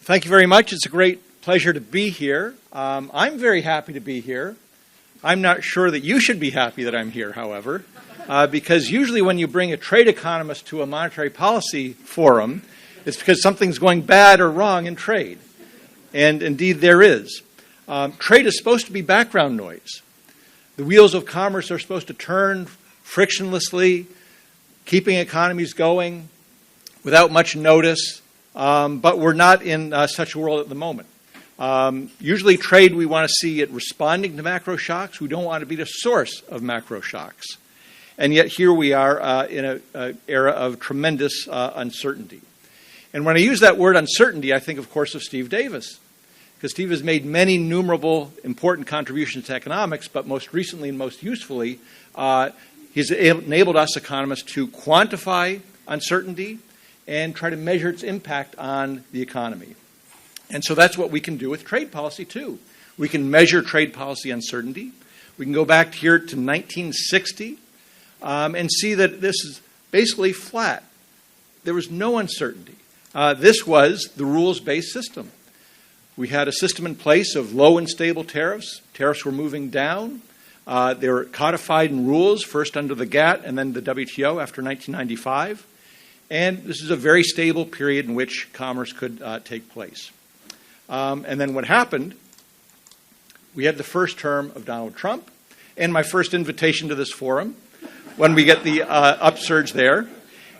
Thank you very much. It's a great pleasure to be here. I'm very happy to be here. I'm not sure that you should be happy that I'm here, however, because usually when you bring a trade economist to a monetary policy forum, it's because something's going bad or wrong in trade. And indeed there is. Trade is supposed to be background noise. The wheels of commerce are supposed to turn frictionlessly, keeping economies going without much notice. But we're not in such a world at the moment. Usually trade, we want to see it responding to macro shocks. We don't want to be the source of macro shocks. And yet here we are in an era of tremendous uncertainty. And when I use that word uncertainty, I think, of course, of Steve Davis. Because Steve has made many innumerable important contributions to economics, but most recently and most usefully, he's enabled us economists to quantify uncertainty and try to measure its impact on the economy. And so that's what we can do with trade policy, too. We can measure trade policy uncertainty. We can go back here to 1960 and see that this is basically flat. There was no uncertainty. This was the rules-based system. We had a system in place of low and stable tariffs. Tariffs were moving down. They were codified in rules, first under the GATT and then the WTO after 1995. And this is a very stable period in which commerce could take place. And then what happened, we had the first term of Donald Trump and my first invitation to this forum when we get the upsurge there.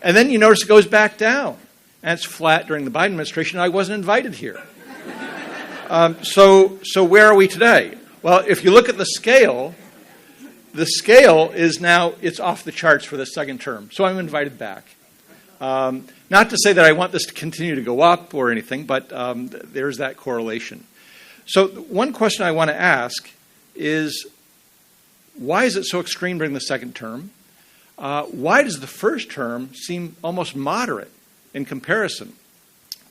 And then you notice it goes back down. And it's flat during the Biden administration. I wasn't invited here. So where are we today? Well, if you look at the scale is now, it's off the charts for the second term. So I'm invited back. Not to say that I want this to continue to go up or anything, but there's that correlation. So one question I want to ask is, why is it so extreme during the second term? Why does the first term seem almost moderate in comparison?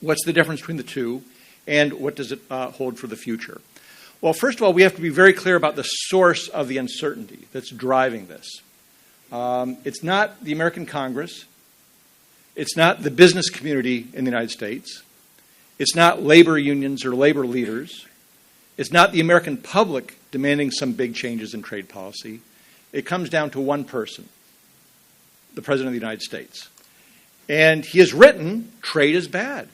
What's the difference between the two, and what does it hold for the future? Well, first of all, we have to be very clear about the source of the uncertainty that's driving this. It's not the American Congress. It's not the business community in the United States. It's not labor unions or labor leaders. It's not the American public demanding some big changes in trade policy. It comes down to one person, the President of the United States. And he has written, trade is bad.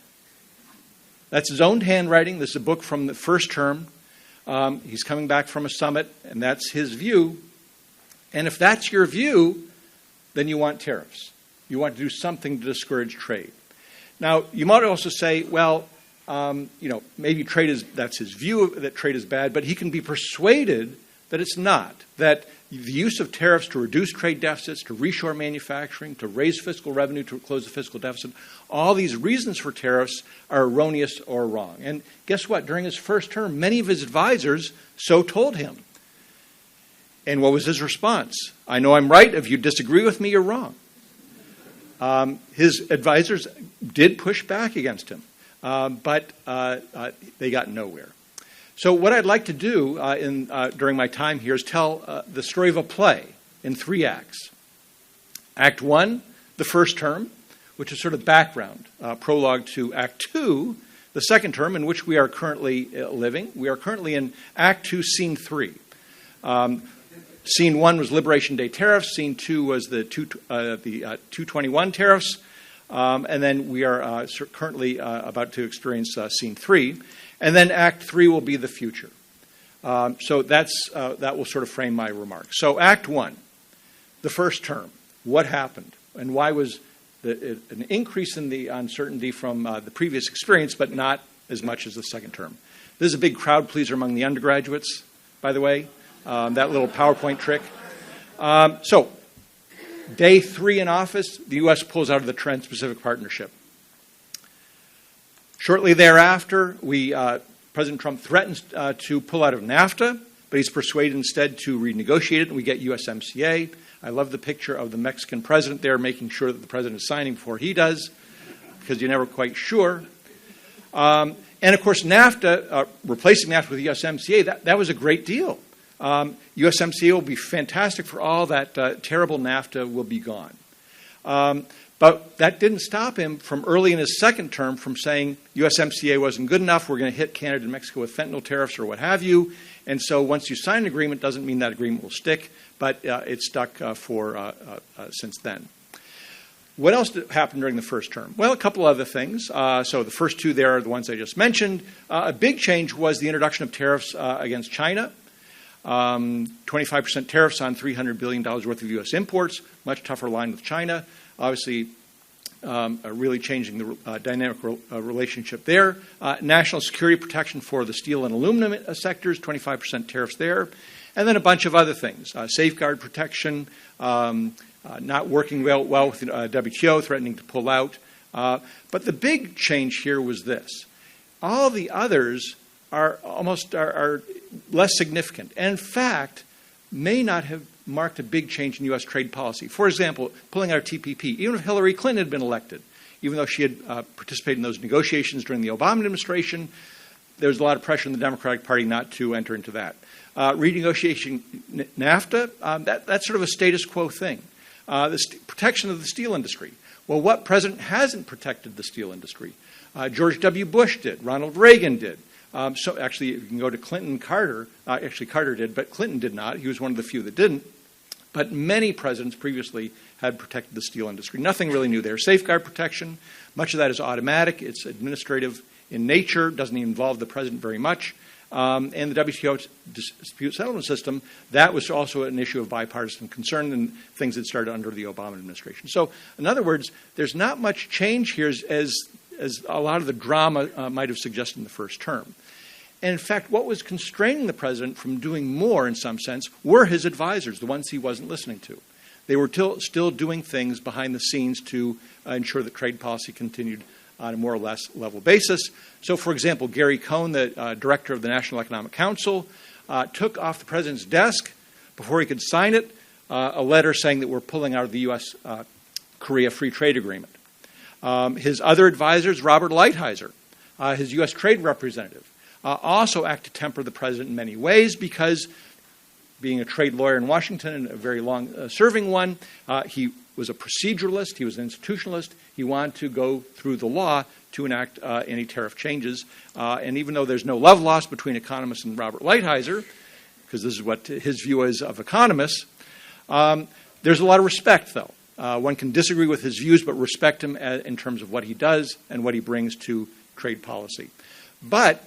That's his own handwriting. This is a book from the first term. He's coming back from a summit, and that's his view. And if that's your view, then you want tariffs. You want to do something to discourage trade. Now, you might also say, well, maybe that's his view that trade is bad, but he can be persuaded that it's not, that the use of tariffs to reduce trade deficits, to reshore manufacturing, to raise fiscal revenue, to close the fiscal deficit, all these reasons for tariffs are erroneous or wrong. And guess what? During his first term, many of his advisors so told him. And what was his response? I know I'm right. If you disagree with me, you're wrong. His advisors did push back against him, but they got nowhere. So what I'd like to do during my time here is tell the story of a play in 3 acts. Act 1, the first term, which is sort of background, prologue to Act 2, the second term, in which we are currently living. We are currently in Act 2, Scene 3. Scene 1 was Liberation Day tariffs. Scene 2 was the 221 tariffs. And then we are currently about to experience Scene 3. And then Act 3 will be the future. So that will sort of frame my remarks. So Act 1, the first term, what happened? And why was an increase in the uncertainty from the previous experience, but not as much as the second term? This is a big crowd pleaser among the undergraduates, by the way. That little PowerPoint trick. So, day 3 in office, the U.S. pulls out of the Trans-Pacific Partnership. Shortly thereafter, President Trump threatens to pull out of NAFTA, but he's persuaded instead to renegotiate it, and we get USMCA. I love the picture of the Mexican president there making sure that the president is signing before he does, because you're never quite sure. And, of course, NAFTA, replacing NAFTA with USMCA, that was a great deal. USMCA will be fantastic for all that. Terrible NAFTA will be gone. But that didn't stop him from early in his second term from saying USMCA wasn't good enough, we're going to hit Canada and Mexico with fentanyl tariffs or what have you. And so once you sign an agreement, doesn't mean that agreement will stick, but it's stuck since then. What else happened during the first term? Well, a couple other things. So the first two there are the ones I just mentioned. A big change was the introduction of tariffs against China. 25% tariffs on $300 billion worth of U.S. imports, much tougher line with China. Obviously, really changing the dynamic relationship there. National security protection for the steel and aluminum sectors, 25% tariffs there. And then a bunch of other things. Safeguard protection, not working well with WTO, threatening to pull out. But the big change here was this. All the others are less significant. And in fact, may not have marked a big change in U.S. trade policy. For example, pulling out of TPP, even if Hillary Clinton had been elected, even though she had participated in those negotiations during the Obama administration, there was a lot of pressure in the Democratic Party not to enter into that. Renegotiation NAFTA, that's sort of a status quo thing. Protection of the steel industry. Well, what president hasn't protected the steel industry? George W. Bush did. Ronald Reagan did. So actually, you can go to Clinton and Carter. Actually, Carter did, but Clinton did not. He was one of the few that didn't. But many presidents previously had protected the steel industry. Nothing really new there. Safeguard protection, much of that is automatic. It's administrative in nature, doesn't even involve the president very much. And the WTO dispute settlement system, that was also an issue of bipartisan concern and things that started under the Obama administration. So, in other words, there's not much change here as a lot of the drama might have suggested in the first term. And in fact, what was constraining the president from doing more, in some sense, were his advisors, the ones he wasn't listening to. They were still doing things behind the scenes to ensure that trade policy continued on a more or less level basis. So, for example, Gary Cohn, the director of the National Economic Council, took off the president's desk, before he could sign it, a letter saying that we're pulling out of the U.S.-Korea Free Trade Agreement. His other advisors, Robert Lighthizer, his U.S. trade representative, also act to temper the president in many ways because, being a trade lawyer in Washington and a very long-serving one, he was a proceduralist, he was an institutionalist, he wanted to go through the law to enact any tariff changes. And even though there's no love lost between economists and Robert Lighthizer, because this is what his view is of economists, there's a lot of respect, though. One can disagree with his views, but respect him in terms of what he does and what he brings to trade policy. But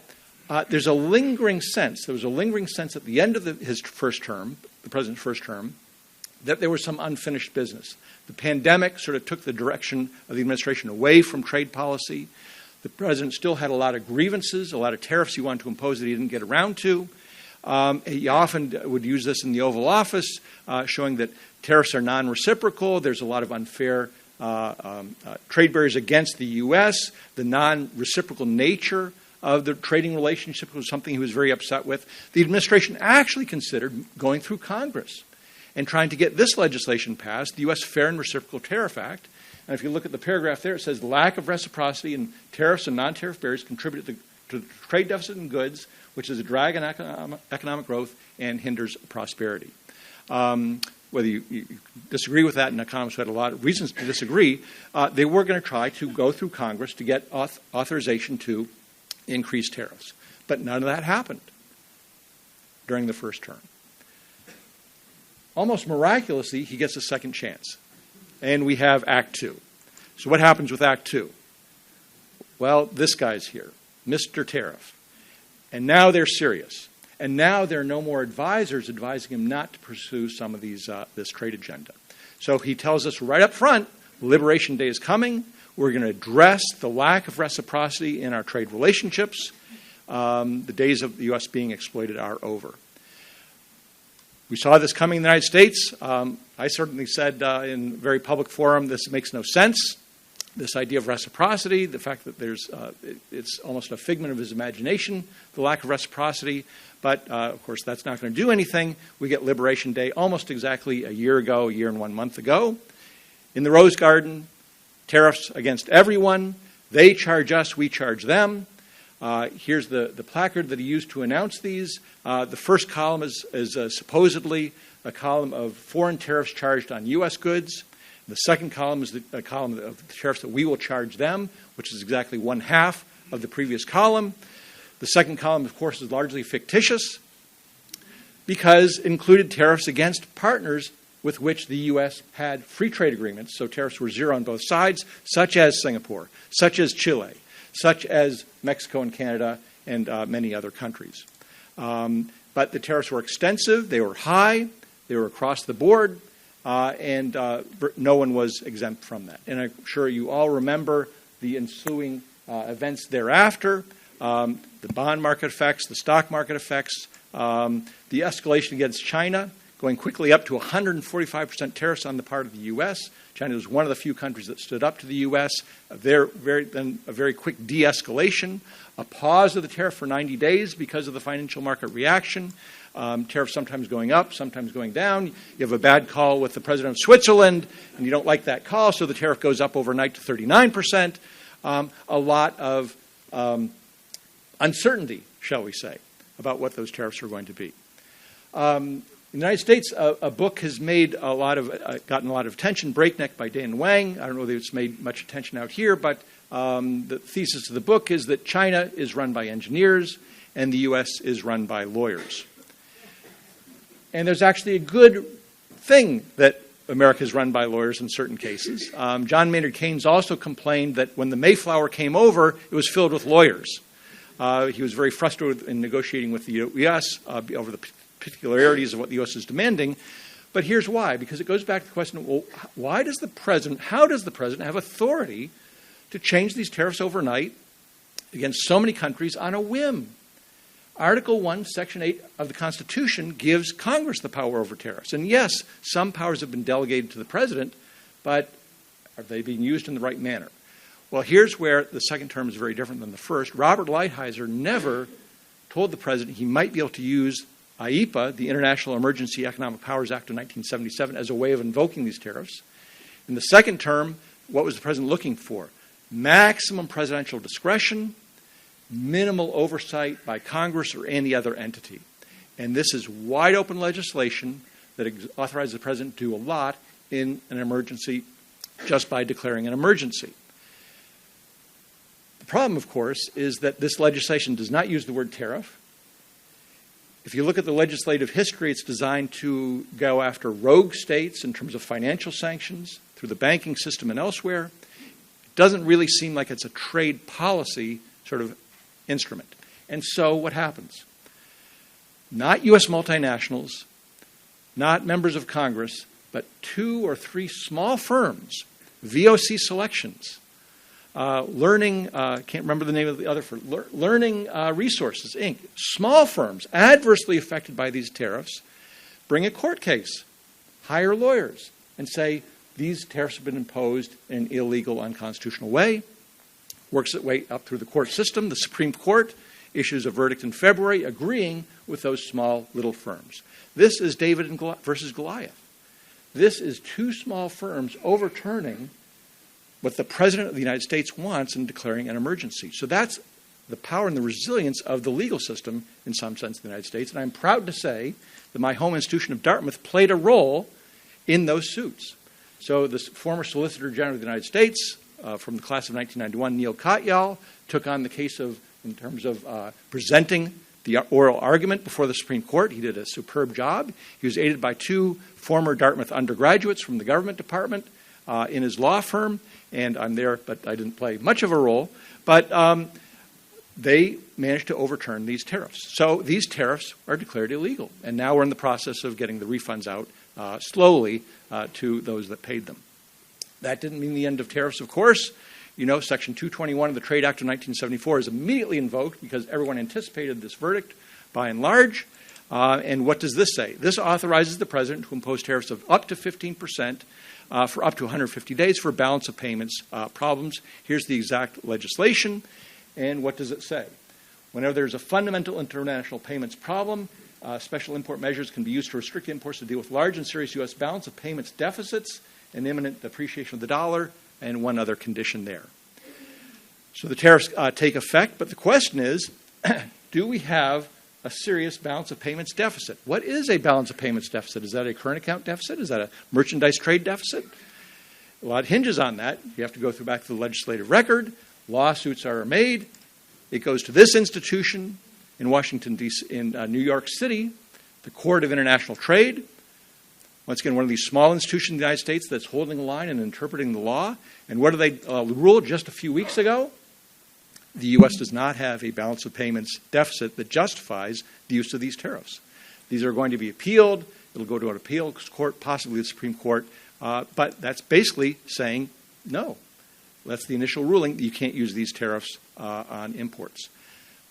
there's a lingering sense, there was a lingering sense at the end of his first term, the president's first term, that there was some unfinished business. The pandemic sort of took the direction of the administration away from trade policy. The president still had a lot of grievances, a lot of tariffs he wanted to impose that he didn't get around to. He often would use this in the Oval Office, showing that tariffs are non-reciprocal. There's a lot of unfair trade barriers against the U.S. The non-reciprocal nature of the trading relationship was something he was very upset with. The administration actually considered going through Congress and trying to get this legislation passed, the U.S. Fair and Reciprocal Tariff Act. And if you look at the paragraph there, it says the lack of reciprocity in tariffs and non-tariff barriers contributed to the trade deficit in goods, which is a drag on economic growth and hinders prosperity. Whether you disagree with that, and economists had a lot of reasons to disagree, they were going to try to go through Congress to get authorization to increase tariffs. But none of that happened during the first term. Almost miraculously, he gets a second chance. And we have Act 2. So what happens with Act 2? Well, this guy's here, Mr. Tariff. And now they're serious. And now there are no more advisors advising him not to pursue some of these this trade agenda. So he tells us right up front, Liberation Day is coming. We're going to address the lack of reciprocity in our trade relationships. The days of the U.S. being exploited are over. We saw this coming in the United States. I certainly said in a very public forum, this makes no sense. This idea of reciprocity, the fact that it's almost a figment of his imagination, the lack of reciprocity. But, of course, that's not going to do anything. We get Liberation Day almost exactly a year and 1 month ago. In the Rose Garden, tariffs against everyone. They charge us, we charge them. Here's the placard that he used to announce these. The first column is supposedly a column of foreign tariffs charged on U.S. goods. The second column is the column of the tariffs that we will charge them, which is exactly 1/2 of the previous column. The second column, of course, is largely fictitious because it included tariffs against partners with which the U.S. had free trade agreements, so tariffs were zero on both sides, such as Singapore, such as Chile, such as Mexico and Canada, and many other countries. But the tariffs were extensive, they were high, they were across the board, and no one was exempt from that. And I'm sure you all remember the ensuing events thereafter, the bond market effects, the stock market effects, the escalation against China, going quickly up to 145% tariffs on the part of the U.S. China was one of the few countries that stood up to the U.S. Then a very quick de-escalation, a pause of the tariff for 90 days because of the financial market reaction, tariffs sometimes going up, sometimes going down. You have a bad call with the president of Switzerland, and you don't like that call, so the tariff goes up overnight to 39%. A lot of uncertainty, shall we say, about what those tariffs are going to be. In the United States, a book has made gotten a lot of attention, Breakneck by Dan Wang. I don't know whether it's made much attention out here, but the thesis of the book is that China is run by engineers and the U.S. is run by lawyers. And there's actually a good thing that America is run by lawyers in certain cases. John Maynard Keynes also complained that when the Mayflower came over, it was filled with lawyers. He was very frustrated in negotiating with the U.S. Over the particularities of what the U.S. is demanding. But here's why, because it goes back to the question, well, how does the president have authority to change these tariffs overnight against so many countries on a whim? Article 1, Section 8 of the Constitution gives Congress the power over tariffs. And yes, some powers have been delegated to the president, but are they being used in the right manner? Well, here's where the second term is very different than the first. Robert Lighthizer never told the president he might be able to use IEPA, the International Emergency Economic Powers Act of 1977, as a way of invoking these tariffs. In the second term, what was the president looking for? Maximum presidential discretion, minimal oversight by Congress or any other entity. And this is wide open legislation that authorizes the president to do a lot in an emergency just by declaring an emergency. The problem, of course, is that this legislation does not use the word tariff. If you look at the legislative history, it's designed to go after rogue states in terms of financial sanctions through the banking system and elsewhere. It doesn't really seem like it's a trade policy sort of instrument. And so what happens? Not U.S. multinationals, not members of Congress, but 2 or 3 small firms, VOC Selections, Learning, can't remember the name of the other firm, Learning Resources, Inc., small firms adversely affected by these tariffs, bring a court case, hire lawyers, and say these tariffs have been imposed in an illegal, unconstitutional way, works its way up through the court system. The Supreme Court issues a verdict in February agreeing with those small little firms. This is David versus Goliath. This is 2 small firms overturning what the President of the United States wants in declaring an emergency. So that's the power and the resilience of the legal system, in some sense, in the United States. And I'm proud to say that my home institution of Dartmouth played a role in those suits. So the former Solicitor General of the United States, from the class of 1991, Neil Katyal, took on the case in terms of presenting the oral argument before the Supreme Court. He did a superb job. He was aided by 2 former Dartmouth undergraduates from the government department in his law firm. And I'm there, but I didn't play much of a role. But they managed to overturn these tariffs. So these tariffs are declared illegal. And now we're in the process of getting the refunds out slowly to those that paid them. That didn't mean the end of tariffs, of course. You know, Section 221 of the Trade Act of 1974 is immediately invoked because everyone anticipated this verdict by and large. And what does this say? This authorizes the president to impose tariffs of up to 15% for up to 150 days for balance of payments problems. Here's the exact legislation. And what does it say? Whenever there's a fundamental international payments problem, special import measures can be used to restrict imports to deal with large and serious U.S. balance of payments deficits and imminent depreciation of the dollar, and one other condition there. So the tariffs take effect, but the question is, do we have a serious balance of payments deficit? What is a balance of payments deficit? Is that a current account deficit? Is that a merchandise trade deficit? A lot hinges on that. You have to go back to the legislative record. Lawsuits are made. It goes to this institution in Washington, D.C., in New York City, the Court of International Trade. Once again, one of these small institutions in the United States that's holding the line and interpreting the law. And what did they rule just a few weeks ago? The U.S. does not have a balance of payments deficit that justifies the use of these tariffs. These are going to be appealed. It'll go to an appeals court, possibly the Supreme Court. But that's basically saying no. That's the initial ruling. You can't use these tariffs on imports.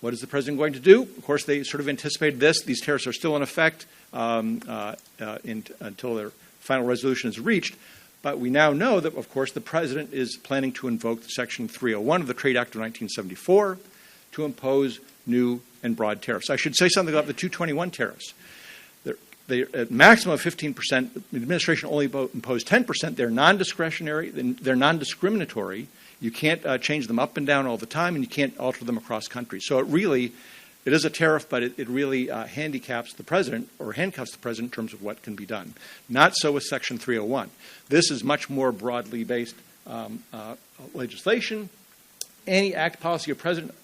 What is the president going to do? Of course, they sort of anticipated this. These tariffs are still in effect until their final resolution is reached. But we now know that, of course, the president is planning to invoke Section 301 of the Trade Act of 1974 to impose new and broad tariffs. I should say something about the 221 tariffs. They're at maximum of 15%. The administration only imposed 10%. They're non-discretionary. They're non-discriminatory. You can't change them up and down all the time, and you can't alter them across countries. So it is a tariff, but it really handicaps the president or handcuffs the president in terms of what can be done. Not so with Section 301. This is much more broadly based legislation. Any act, policy, or president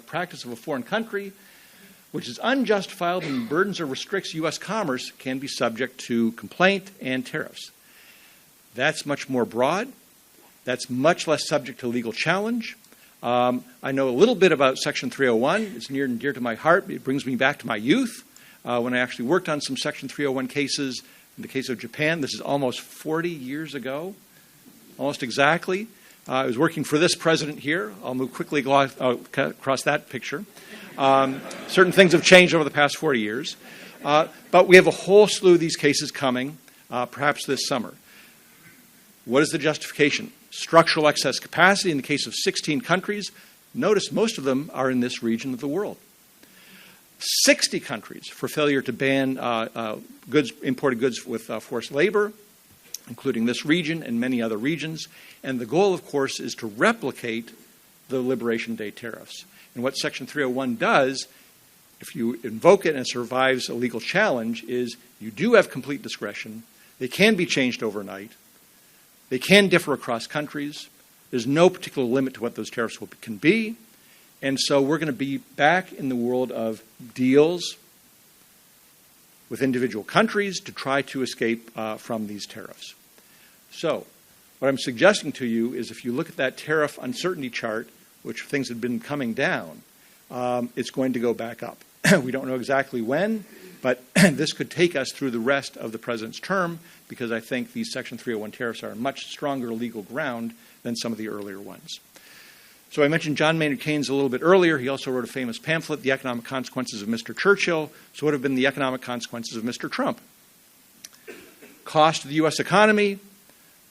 practice of a foreign country which is unjustifiable and burdens or restricts U.S. commerce can be subject to complaint and tariffs. That's much more broad. That's much less subject to legal challenge. I know a little bit about Section 301. It's near and dear to my heart. It brings me back to my youth when I actually worked on some Section 301 cases. In the case of Japan, this is almost 40 years ago, almost exactly. I was working for this president here. I'll move quickly across that picture. Certain things have changed over the past 40 years. But we have a whole slew of these cases coming, perhaps this summer. What is the justification? Structural excess capacity in the case of 16 countries. Notice most of them are in this region of the world. 60 countries for failure to ban imported goods with forced labor, including this region and many other regions. And the goal, of course, is to replicate the Liberation Day tariffs. And what Section 301 does, if you invoke it and it survives a legal challenge, is you do have complete discretion. They can be changed overnight. They can differ across countries. There's no particular limit to what those tariffs can be. And so we're going to be back in the world of deals with individual countries to try to escape from these tariffs. So what I'm suggesting to you is if you look at that tariff uncertainty chart, which things had been coming down, it's going to go back up. We don't know exactly when, but this could take us through the rest of the president's term because I think these Section 301 tariffs are a much stronger legal ground than some of the earlier ones. So I mentioned John Maynard Keynes a little bit earlier. He also wrote a famous pamphlet, The Economic Consequences of Mr. Churchill. So what have been the economic consequences of Mr. Trump? Cost to the U.S. economy,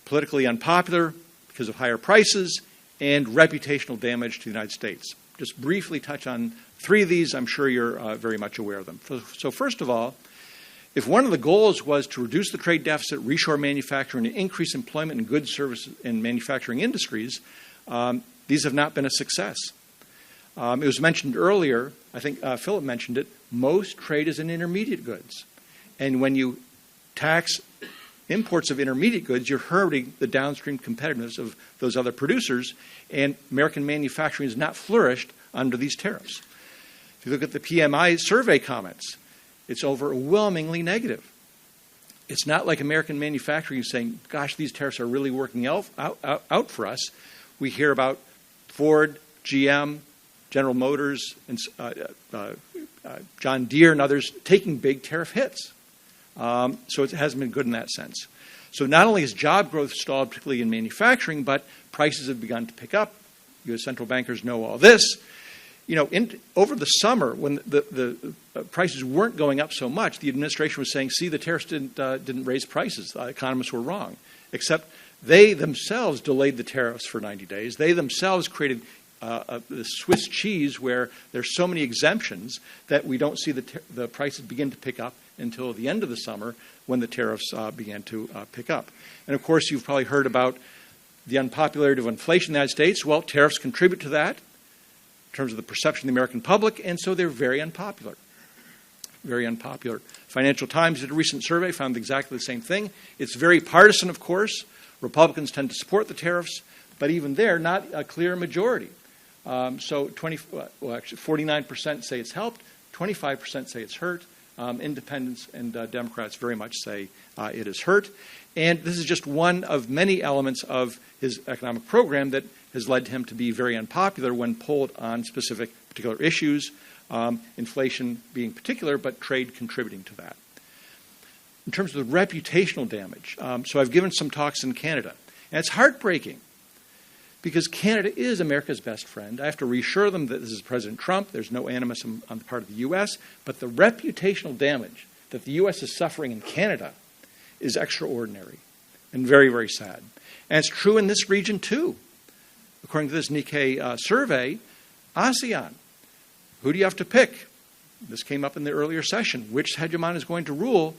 politically unpopular because of higher prices, and reputational damage to the United States. Just briefly touch on three of these. I'm sure you're very much aware of them. So first of all, if one of the goals was to reduce the trade deficit, reshore manufacturing, and increase employment in goods, services, and manufacturing industries, these have not been a success. It was mentioned earlier, I think Philip mentioned it, most trade is in intermediate goods. And when you tax imports of intermediate goods, you're hurting the downstream competitiveness of those other producers, and American manufacturing has not flourished under these tariffs. If you look at the PMI survey comments, it's overwhelmingly negative. It's not like American manufacturing is saying, gosh, these tariffs are really working out for us. We hear about Ford, GM, General Motors, and John Deere and others taking big tariff hits. So it hasn't been good in that sense. So not only has job growth stalled, particularly in manufacturing, but prices have begun to pick up. U.S. central bankers know all this. You know, over the summer, when the prices weren't going up so much, the administration was saying, see, the tariffs didn't raise prices. Economists were wrong. Except they themselves delayed the tariffs for 90 days. They themselves created the Swiss cheese where there's so many exemptions that we don't see the prices begin to pick up until the end of the summer when the tariffs began to pick up. And, of course, you've probably heard about the unpopularity of inflation in the United States. Well, tariffs contribute to that in terms of the perception of the American public, and so they're very unpopular. Very unpopular. Financial Times did a recent survey, found exactly the same thing. It's very partisan, of course. Republicans tend to support the tariffs, but even there, not a clear majority. So 49% say it's helped, 25% say it's hurt. Independents and Democrats very much say it has hurt. And this is just one of many elements of his economic program that has led him to be very unpopular when polled on specific particular issues, inflation being particular, but trade contributing to that. In terms of the reputational damage, so I've given some talks in Canada, and it's heartbreaking because Canada is America's best friend. I have to reassure them that this is President Trump. There's no animus on the part of the U.S., but the reputational damage that the U.S. is suffering in Canada is extraordinary and very, very sad. And it's true in this region, too. According to this Nikkei survey, ASEAN, who do you have to pick? This came up in the earlier session. Which hegemon is going to rule?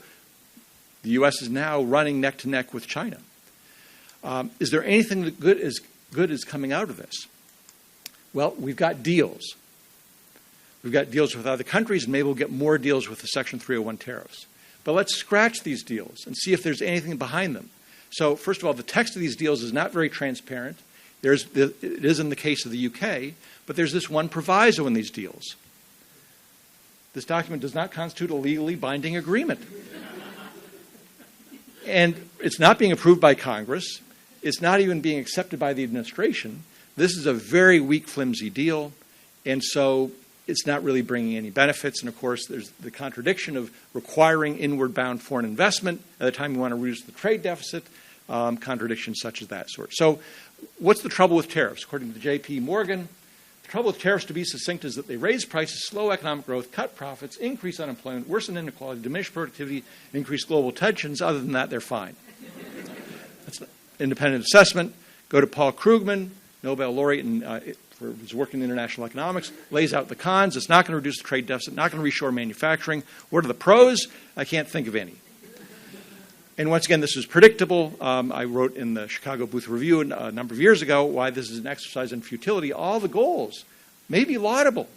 The U.S. is now running neck to neck with China. Is there anything that good is coming out of this? Well, we've got deals. We've got deals with other countries, and maybe we'll get more deals with the Section 301 tariffs. But let's scratch these deals and see if there's anything behind them. So, first of all, the text of these deals is not very transparent. It is in the case of the UK, but there's this one proviso in these deals. This document does not constitute a legally binding agreement. And it's not being approved by Congress. It's not even being accepted by the administration. This is a very weak, flimsy deal, and so it's not really bringing any benefits. And, of course, there's the contradiction of requiring inward-bound foreign investment at the time we want to reduce the trade deficit, contradictions such as that sort. So what's the trouble with tariffs? According to J.P. Morgan, the trouble with tariffs, to be succinct, is that they raise prices, slow economic growth, cut profits, increase unemployment, worsen inequality, diminish productivity, increase global tensions. Other than that, they're fine. That's an independent assessment. Go to Paul Krugman, Nobel laureate for his work in international economics, lays out the cons. It's not going to reduce the trade deficit, not going to reshore manufacturing. What are the pros? I can't think of any. And once again, this is predictable. I wrote in the Chicago Booth Review a number of years ago why this is an exercise in futility. All the goals may be laudable.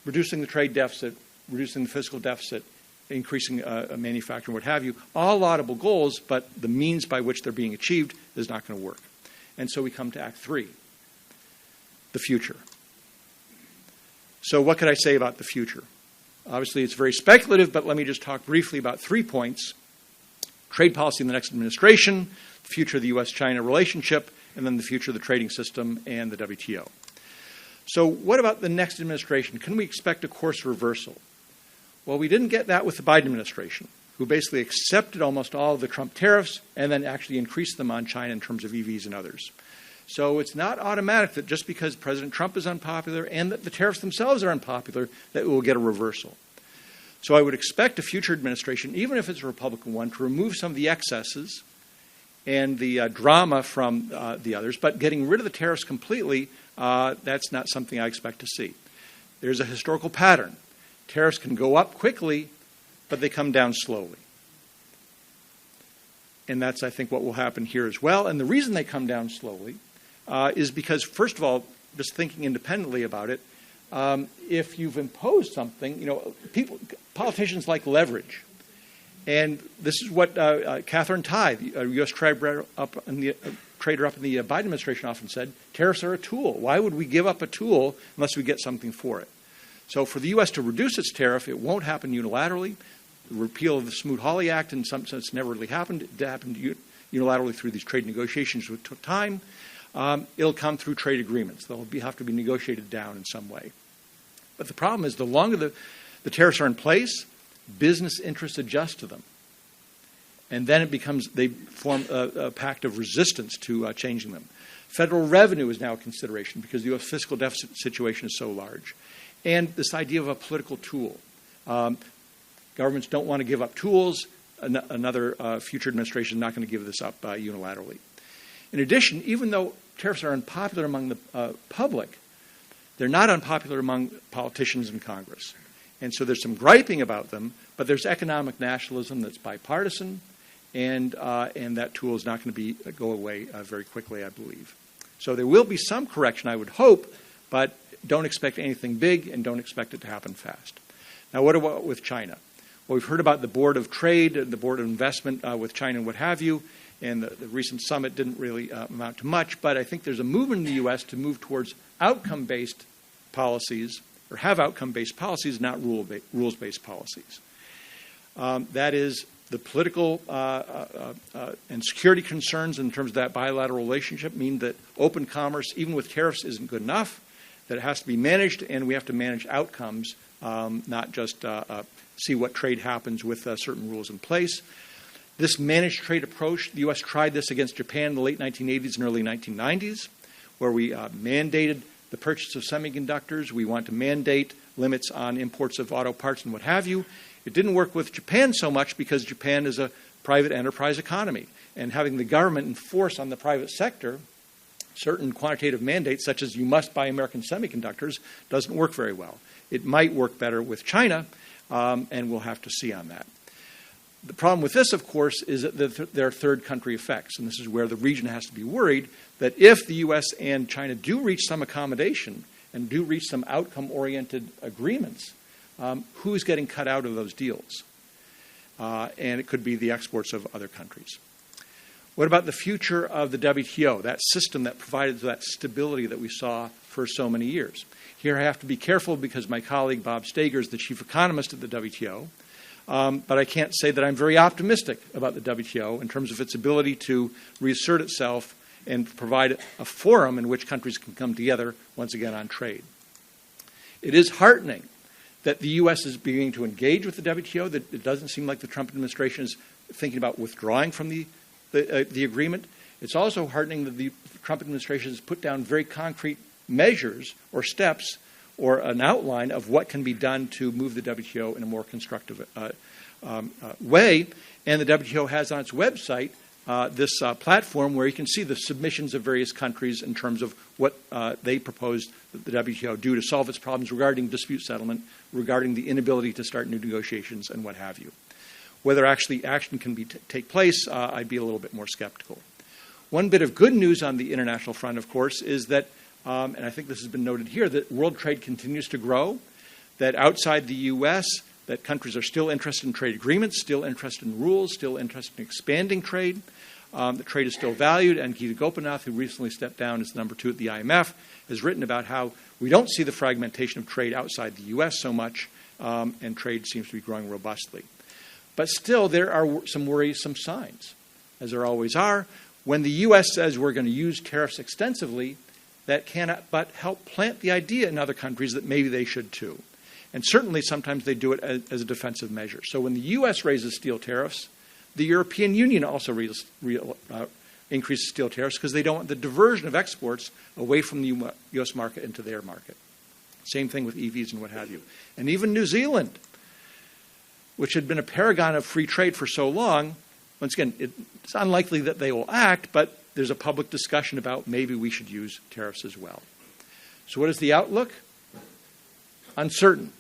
Reducing the trade deficit, reducing the fiscal deficit, increasing manufacturing, what have you. All laudable goals, but the means by which they're being achieved is not going to work. And so we come to Act 3, the future. So what could I say about the future? Obviously, it's very speculative, but let me just talk briefly about 3 points. Trade policy in the next administration, the future of the U.S.-China relationship, and then the future of the trading system and the WTO. So what about the next administration? Can we expect a course reversal? Well, we didn't get that with the Biden administration, who basically accepted almost all of the Trump tariffs and then actually increased them on China in terms of EVs and others. So it's not automatic that just because President Trump is unpopular and that the tariffs themselves are unpopular, that we'll get a reversal. So I would expect a future administration, even if it's a Republican one, to remove some of the excesses and the drama from the others, but getting rid of the tariffs completely, that's not something I expect to see. There's a historical pattern. Tariffs can go up quickly, but they come down slowly. And that's, I think, what will happen here as well. And the reason they come down slowly is because, first of all, just thinking independently about it, if you've imposed something, politicians like leverage. And this is what Catherine Tai, a U.S. trader up in the Biden administration, often said: tariffs are a tool. Why would we give up a tool unless we get something for it? So for the U.S. to reduce its tariff, it won't happen unilaterally. The repeal of the Smoot-Hawley Act, in some sense, never really happened. It happened unilaterally through these trade negotiations, which took time. It'll come through trade agreements. They'll have to be negotiated down in some way. But the problem is, the longer the tariffs are in place, business interests adjust to them. And then they form a pact of resistance to changing them. Federal revenue is now a consideration because the U.S. fiscal deficit situation is so large. And this idea of a political tool. Governments don't want to give up tools. Another future administration is not going to give this up unilaterally. In addition, even though tariffs are unpopular among the public, they're not unpopular among politicians in Congress. And so there's some griping about them, but there's economic nationalism that's bipartisan, and that tool is not going to go away very quickly, I believe. So there will be some correction, I would hope, but don't expect anything big and don't expect it to happen fast. Now, what about with China? Well, we've heard about the Board of Trade, the Board of Investment with China and what have you, and the recent summit didn't really amount to much, but I think there's a movement in the U.S. to move towards outcome-based policies, or have outcome-based policies, not rules-based policies. That is, the political and security concerns in terms of that bilateral relationship mean that open commerce, even with tariffs, isn't good enough, that it has to be managed, and we have to manage outcomes, not just see what trade happens with certain rules in place. This managed trade approach, the U.S. tried this against Japan in the late 1980s and early 1990s, where we mandated the purchase of semiconductors. We want to mandate limits on imports of auto parts and what have you. It didn't work with Japan so much because Japan is a private enterprise economy, and having the government enforce on the private sector certain quantitative mandates, such as you must buy American semiconductors, doesn't work very well. It might work better with China, and we'll have to see on that. The problem with this, of course, is that there are third country effects, and this is where the region has to be worried that if the U.S. and China do reach some accommodation and do reach some outcome-oriented agreements, who's getting cut out of those deals? And it could be the exports of other countries. What about the future of the WTO, that system that provided that stability that we saw for so many years? Here I have to be careful because my colleague Bob Stager is the chief economist at the WTO. But I can't say that I'm very optimistic about the WTO in terms of its ability to reassert itself and provide a forum in which countries can come together once again on trade. It is heartening that the U.S. is beginning to engage with the WTO, that it doesn't seem like the Trump administration is thinking about withdrawing from the agreement. It's also heartening that the Trump administration has put down very concrete measures or steps or an outline of what can be done to move the WTO in a more constructive way. And the WTO has on its website this platform where you can see the submissions of various countries in terms of what they proposed that the WTO do to solve its problems regarding dispute settlement, regarding the inability to start new negotiations, and what have you. Whether actually action can take place, I'd be a little bit more skeptical. One bit of good news on the international front, of course, is that and I think this has been noted here, that world trade continues to grow, that outside the U.S., that countries are still interested in trade agreements, still interested in rules, still interested in expanding trade. The trade is still valued, and Geeta Gopinath, who recently stepped down as number 2 at the IMF, has written about how we don't see the fragmentation of trade outside the U.S. so much, and trade seems to be growing robustly. But still, there are some worrisome signs, as there always are. When the U.S. says we're going to use tariffs extensively, that cannot but help plant the idea in other countries that maybe they should too. And certainly sometimes they do it as a defensive measure. So when the U.S. raises steel tariffs, the European Union also increases steel tariffs because they don't want the diversion of exports away from the U.S. market into their market. Same thing with EVs and what have you. And even New Zealand, which had been a paragon of free trade for so long, once again, it's unlikely that they will act, but there's a public discussion about maybe we should use tariffs as well. So what is the outlook? Uncertain.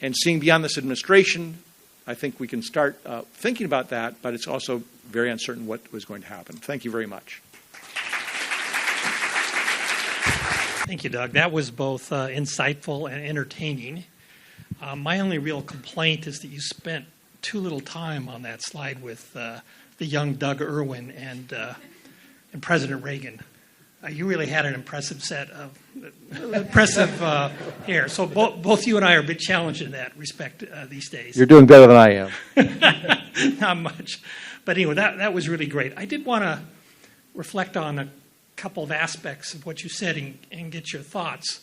And seeing beyond this administration, I think we can start thinking about that, but it's also very uncertain what was going to happen. Thank you very much. Thank you, Doug. That was both insightful and entertaining. My only real complaint is that you spent too little time on that slide with the young Doug Irwin and President Reagan. You really had an impressive set of hair. So both you and I are a bit challenged in that respect these days. You're doing better than I am. Not much. But anyway, that was really great. I did want to reflect on a couple of aspects of what you said and get your thoughts.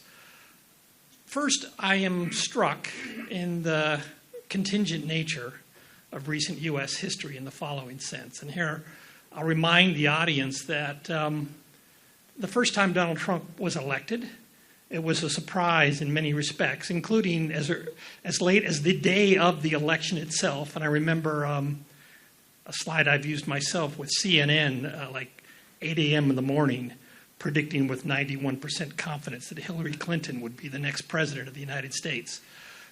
First, I am struck in the contingent nature of recent U.S. history in the following sense. And here I'll remind the audience that the first time Donald Trump was elected, it was a surprise in many respects, including as late as the day of the election itself. And I remember a slide I've used myself with CNN, like 8 a.m. in the morning, predicting with 91% confidence that Hillary Clinton would be the next president of the United States.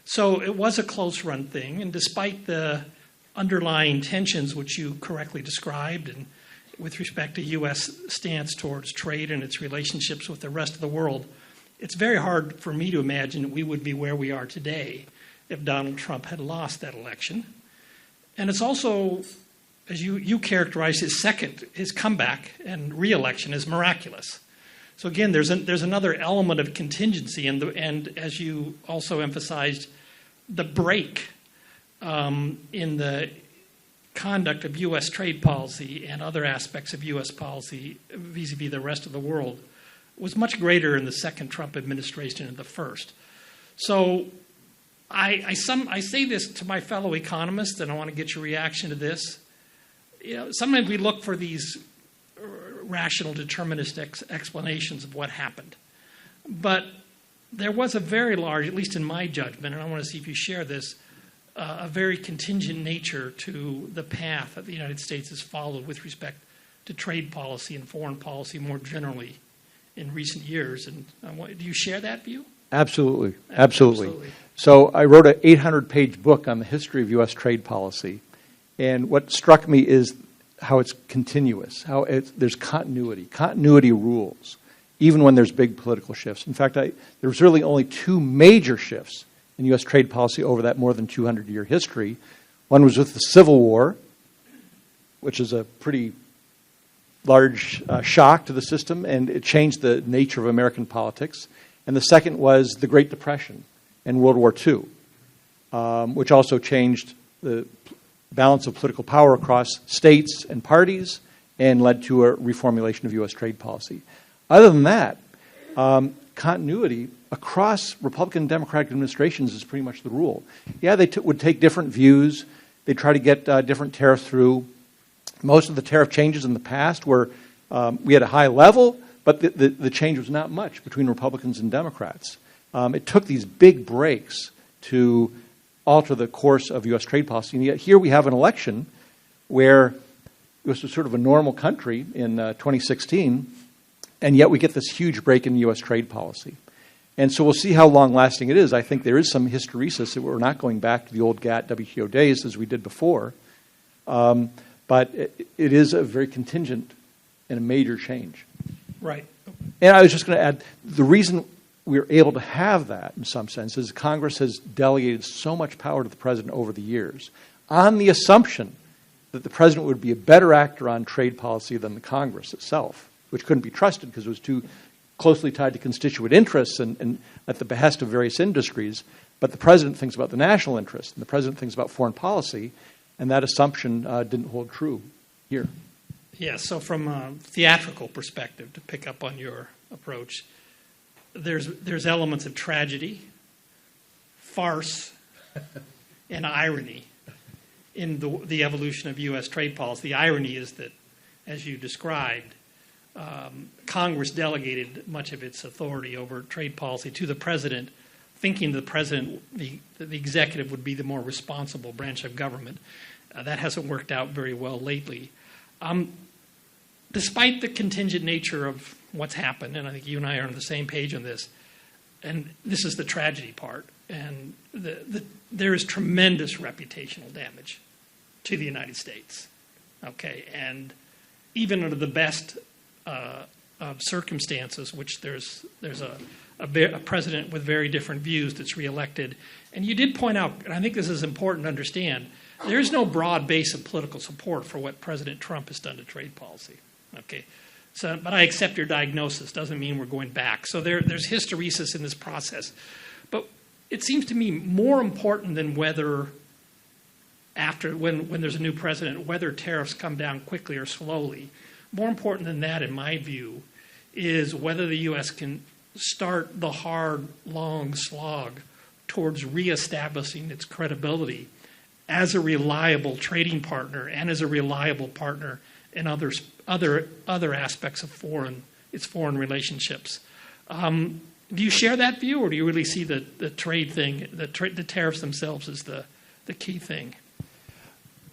So it was a close-run thing, and despite the underlying tensions which you correctly described, and with respect to U.S. stance towards trade and its relationships with the rest of the world, it's very hard for me to imagine that we would be where we are today if Donald Trump had lost that election. And it's also as you characterized his comeback and re-election as miraculous. So again, there's another element of contingency, and as you also emphasized, the break in the conduct of U.S. trade policy and other aspects of U.S. policy vis-a-vis the rest of the world was much greater in the second Trump administration than the first. So I say this to my fellow economists, and I want to get your reaction to this. Sometimes we look for these rational deterministic explanations of what happened. But there was a very large, at least in my judgment, and I want to see if you share this, a very contingent nature to the path that the United States has followed with respect to trade policy and foreign policy more generally in recent years. And do you share that view? Absolutely. So I wrote an 800-page book on the history of U.S. trade policy. And what struck me is how it's continuous, there's continuity rules, even when there's big political shifts. In fact, there's really only two major shifts in U.S. trade policy over that more than 200-year history. One was with the Civil War, which is a pretty large shock to the system, and it changed the nature of American politics. And the second was the Great Depression and World War II, which also changed the balance of political power across states and parties and led to a reformulation of U.S. trade policy. Other than that, continuity across Republican and Democratic administrations is pretty much the rule. Yeah, they would take different views. They'd try to get different tariffs through. Most of the tariff changes in the past were, we had a high level, but the change was not much between Republicans and Democrats. It took these big breaks to alter the course of U.S. trade policy. And yet here we have an election where this was sort of a normal country in 2016, and yet we get this huge break in U.S. trade policy. And so we'll see how long-lasting it is. I think there is some hysteresis that we're not going back to the old GATT WTO days as we did before. But it is a very contingent and a major change. Right. And I was just going to add, the reason we're able to have that in some sense is Congress has delegated so much power to the president over the years on the assumption that the president would be a better actor on trade policy than the Congress itself, which couldn't be trusted because it was too closely tied to constituent interests and at the behest of various industries. But the president thinks about the national interest, and the president thinks about foreign policy, and that assumption didn't hold true here. Yeah, so from a theatrical perspective, to pick up on your approach, there's elements of tragedy, farce, and irony in the evolution of U.S. trade policy. The irony is that, as you described, Congress delegated much of its authority over trade policy to the president, thinking the president, the executive, would be the more responsible branch of government. That hasn't worked out very well lately. Despite the contingent nature of what's happened, and I think you and I are on the same page on this, and this is the tragedy part, and there is tremendous reputational damage to the United States. Okay, and even under the best of circumstances, which there's a president with very different views that's reelected, and you did point out, and I think this is important to understand, there's no broad base of political support for what President Trump has done to trade policy. Okay, so but I accept your diagnosis. Doesn't mean we're going back. So there's hysteresis in this process, but it seems to me more important than whether when there's a new president, whether tariffs come down quickly or slowly. More important than that, in my view, is whether the U.S. can start the hard, long slog towards reestablishing its credibility as a reliable trading partner and as a reliable partner in other aspects of its foreign relationships. Do you share that view, or do you really see the trade thing, the tariffs themselves as the key thing?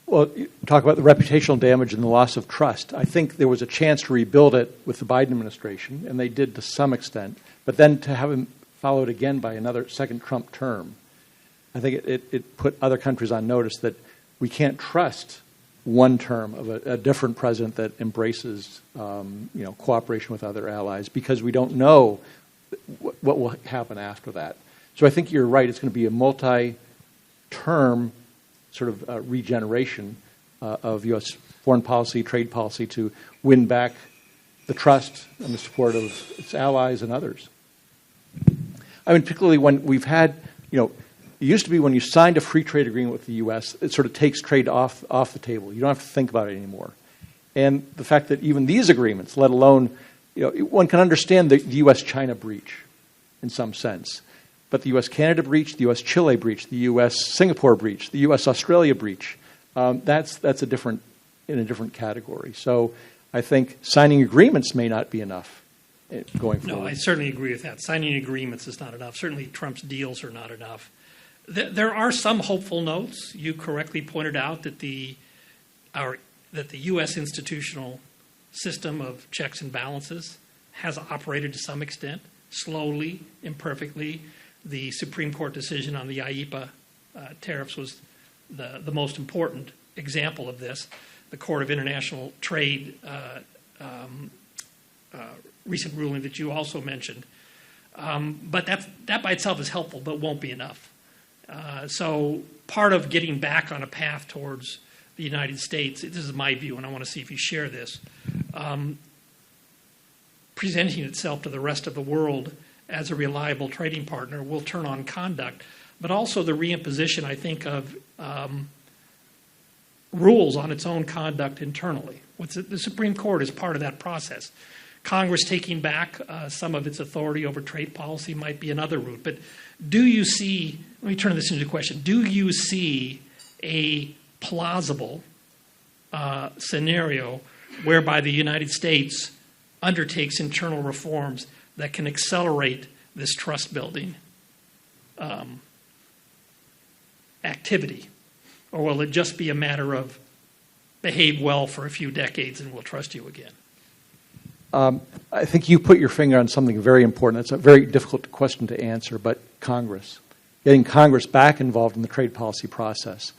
Well, you talk about the reputational damage and the loss of trust. I think there was a chance to rebuild it with the Biden administration, and they did to some extent. But then to have him followed again by another second Trump term, I think it put other countries on notice that we can't trust one term of a different president that embraces cooperation with other allies, because we don't know what will happen after that. So I think you're right. It's going to be a multi-term sort of regeneration. of U.S. foreign policy, trade policy to win back the trust and the support of its allies and others. I mean, particularly when we've had, it used to be when you signed a free trade agreement with the U.S., it sort of takes trade off the table. You don't have to think about it anymore. And the fact that even these agreements, let alone, one can understand the U.S.-China breach in some sense. But the U.S.-Canada breach, the U.S.-Chile breach, the U.S.-Singapore breach, the U.S.-Australia breach, that's in a different category. So I think signing agreements may not be enough going forward. No, I certainly agree with that. Signing agreements is not enough. Certainly Trump's deals are not enough. There are some hopeful notes. You correctly pointed out that the U.S. institutional system of checks and balances has operated to some extent, slowly, imperfectly. The Supreme Court decision on the IEPA tariffs was the most important example of this. The Court of International Trade recent ruling that you also mentioned. But that by itself is helpful, but won't be enough. So part of getting back on a path towards the United States, this is my view, and I want to see if you share this, presenting itself to the rest of the world as a reliable trading partner will turn on conduct, but also the reimposition, I think, of rules on its own conduct internally. The Supreme Court is part of that process. Congress taking back some of its authority over trade policy might be another route. But do you see, let me turn this into a question, do you see a plausible scenario whereby the United States undertakes internal reforms that can accelerate this trust building activity? Or will it just be a matter of behave well for a few decades and we'll trust you again? I think you put your finger on something very important. It's a very difficult question to answer, but Congress. Getting Congress back involved in the trade policy process.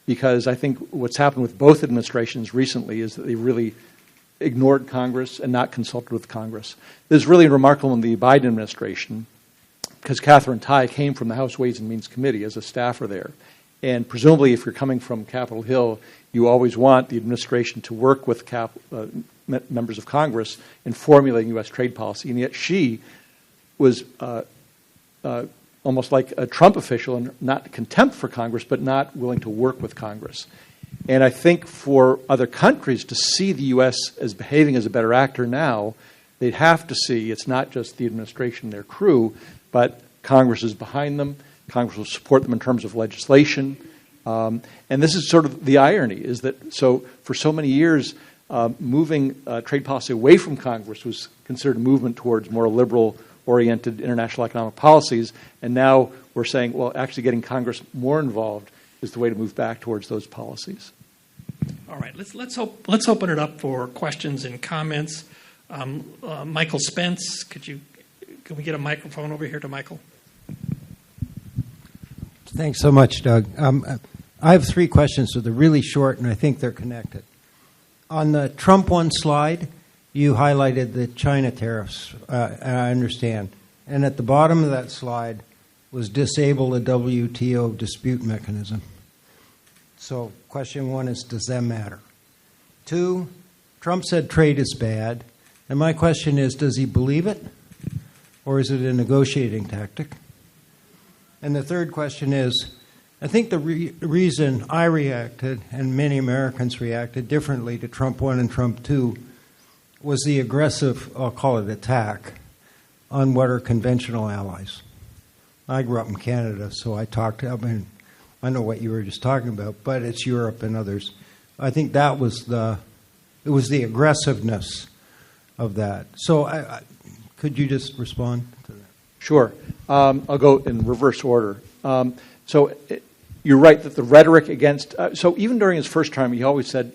Because I think what's happened with both administrations recently is that they really ignored Congress and not consulted with Congress. This is really remarkable in the Biden administration because Catherine Tai came from the House Ways and Means Committee as a staffer there. And presumably if you're coming from Capitol Hill, you always want the administration to work with members of Congress in formulating U.S. trade policy. And yet she was almost like a Trump official, and not contempt for Congress, but not willing to work with Congress. And I think for other countries to see the U.S. as behaving as a better actor now, they'd have to see it's not just the administration and their crew, but Congress is behind them. Congress will support them in terms of legislation. And this is sort of the irony, is that for so many years, moving trade policy away from Congress was considered a movement towards more liberal-oriented international economic policies, and now we're saying, well, actually getting Congress more involved is the way to move back towards those policies. All right, let's open it up for questions and comments. Michael Spence, can we get a microphone over here to Michael? Thanks so much, Doug. I have three questions, so they're really short, and I think they're connected. On the Trump one slide, you highlighted the China tariffs, and I understand. And at the bottom of that slide was disable a WTO dispute mechanism. So question one is, does that matter? Two, Trump said trade is bad. And my question is, does he believe it? Or is it a negotiating tactic? And the third question is, I think the reason I reacted and many Americans reacted differently to Trump 1 and Trump 2 was the aggressive, I'll call it attack, on what are conventional allies. I grew up in Canada, so I know what you were just talking about, but it's Europe and others. I think that was the aggressiveness of that. So could you just respond to that? Sure. I'll go in reverse order. You're right that the rhetoric against... so even during his first term, he always said,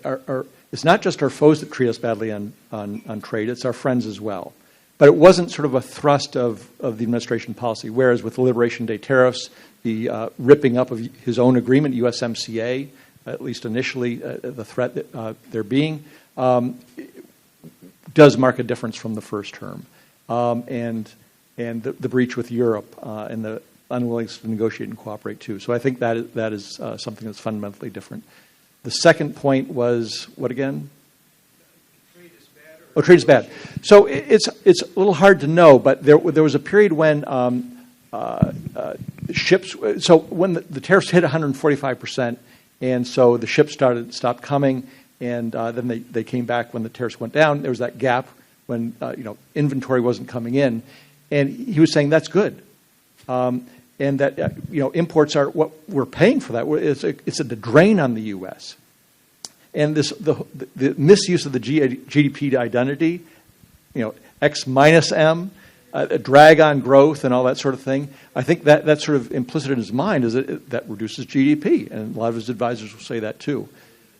it's not just our foes that treat us badly on trade, it's our friends as well. But it wasn't sort of a thrust of the administration policy, whereas with the Liberation Day tariffs, the ripping up of his own agreement, USMCA, at least initially, the threat that there being, does mark a difference from the first term. And the breach with Europe and the unwillingness to negotiate and cooperate too. So I think that is something that's fundamentally different. The second point was, what again? Oh, trade is bad. So it's a little hard to know, but there was a period when ships. So when the tariffs hit 145%, and so the ships stopped coming, and then they came back when the tariffs went down. There was that gap when inventory wasn't coming in, and he was saying that's good, and that imports are what we're paying for that. It's a drain on the U.S. And the misuse of the GDP identity, X minus M, a drag on growth and all that sort of thing. I think that's sort of implicit in his mind is that reduces GDP, and a lot of his advisors will say that too.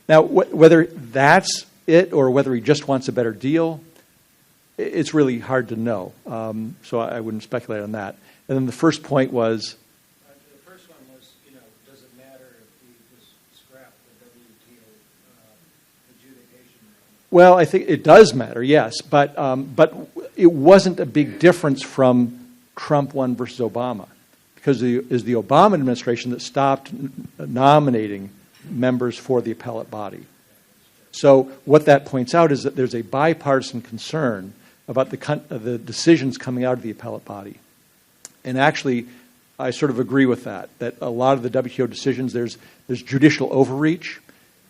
Now, whether that's it or whether he just wants a better deal, it's really hard to know. So I wouldn't speculate on that. And then the first point was. The first one was, does it matter if we just scrap the WTO adjudication? Well, I think it does matter, yes, but it wasn't a big difference from Trump 1 versus Obama, because it is the Obama administration that stopped nominating members for the appellate body. So what that points out is that there's a bipartisan concern about the decisions coming out of the appellate body. And actually, I sort of agree with that a lot of the WTO decisions, there's judicial overreach.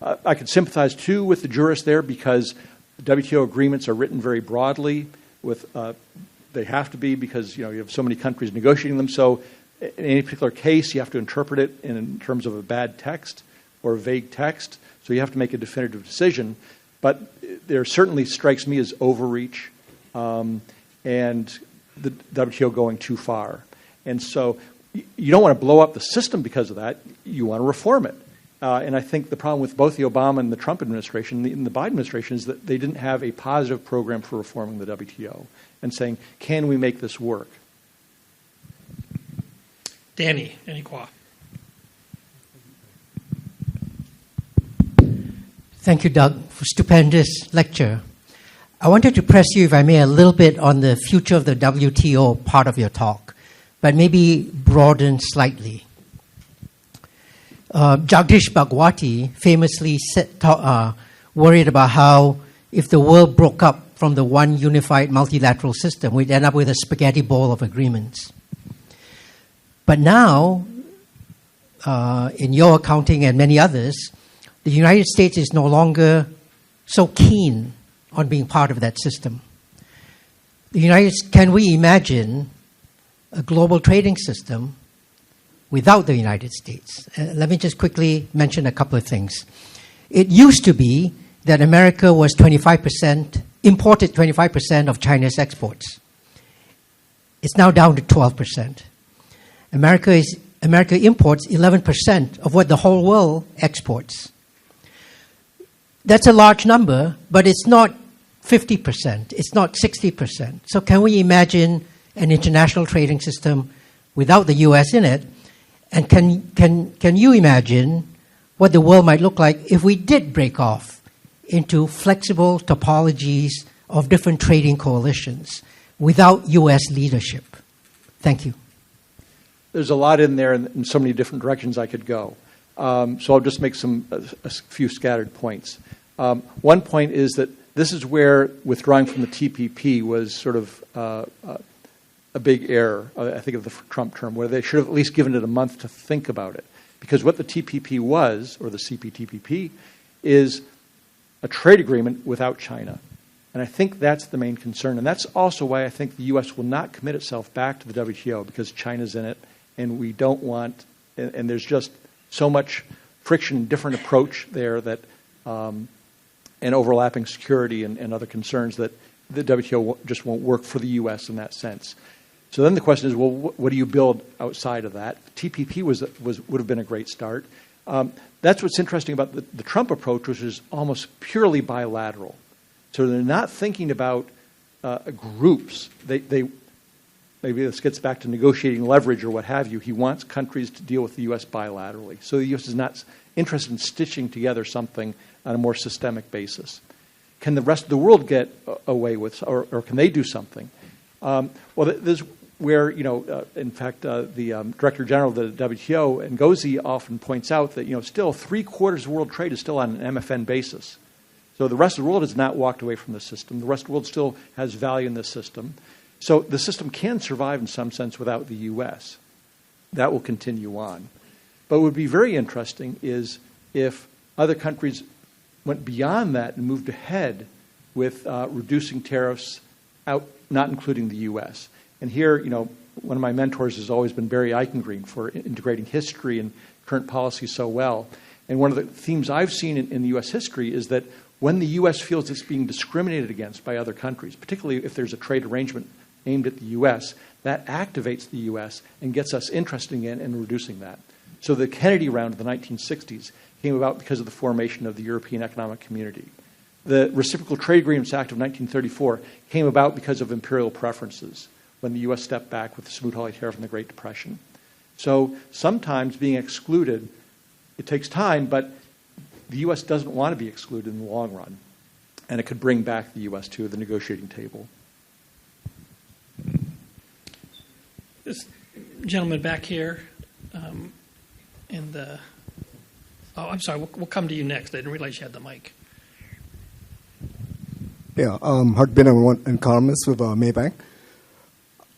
I could sympathize, too, with the jurists there because WTO agreements are written very broadly. They have to be because you have so many countries negotiating them. So in any particular case, you have to interpret it in terms of a bad text or a vague text. So you have to make a definitive decision. But there certainly strikes me as overreach and the WTO going too far. And so you don't want to blow up the system because of that. You want to reform it. And I think the problem with both the Obama and the Trump administration and the Biden administration is that they didn't have a positive program for reforming the WTO and saying, can we make this work? Danny, Aniqua. Thank you, Doug, for stupendous lecture. I wanted to press you, if I may, a little bit on the future of the WTO part of your talk, but maybe broaden slightly. Jagdish Bhagwati famously worried about how if the world broke up from the one unified multilateral system, we'd end up with a spaghetti bowl of agreements. But now, in your accounting and many others, the United States is no longer so keen on being part of that system. Can we imagine a global trading system without the United States? Let me just quickly mention a couple of things. It used to be that America was imported 25% of China's exports. It's now down to 12%. America imports 11% of what the whole world exports. That's a large number, but it's not 50%. It's not 60%. So can we imagine an international trading system without the U.S. in it? And can you imagine what the world might look like if we did break off into flexible topologies of different trading coalitions without U.S. leadership? Thank you. There's a lot in there in so many different directions I could go. So I'll just make a few scattered points. One point is that this is where withdrawing from the TPP was sort of a big error, I think, of the Trump term, where they should have at least given it a month to think about it. Because what the TPP was, or the CPTPP, is a trade agreement without China. And I think that's the main concern. And that's also why I think the U.S. will not commit itself back to the WTO, because China's in it, and we don't want, and there's just so much friction, different approach there that, and overlapping security and other concerns that the WTO just won't work for the U.S. in that sense. So then the question is, well, what do you build outside of that? TPP would have been a great start. That's what's interesting about the Trump approach, which is almost purely bilateral. So they're not thinking about groups. Maybe this gets back to negotiating leverage or what have you. He wants countries to deal with the U.S. bilaterally. So the U.S. is not interested in stitching together something on a more systemic basis. Can the rest of the world get away with, or can they do something? Well, there's where, in fact, the Director General of the WTO, Ngozi, often points out that, still 3/4 of world trade is still on an MFN basis. So the rest of the world has not walked away from the system. The rest of the world still has value in this system. So the system can survive in some sense without the U.S. That will continue on. But what would be very interesting is if other countries went beyond that and moved ahead with reducing tariffs out, not including the U.S. And here, one of my mentors has always been Barry Eichengreen for integrating history and current policy so well. And one of the themes I've seen in the U.S. history is that when the U.S. feels it's being discriminated against by other countries, particularly if there's a trade arrangement aimed at the U.S., that activates the U.S. and gets us interested in and reducing that. So the Kennedy round of the 1960s came about because of the formation of the European Economic Community. The Reciprocal Trade Agreements Act of 1934 came about because of imperial preferences when the U.S. stepped back with the Smoot-Hawley tariff in the Great Depression. So sometimes being excluded, it takes time, but the U.S. doesn't want to be excluded in the long run, and it could bring back the U.S. to the negotiating table. This gentleman back here I'm sorry, we'll come to you next. I didn't realize you had the mic. Yeah, Hart Bin, I'm an economist with Maybank.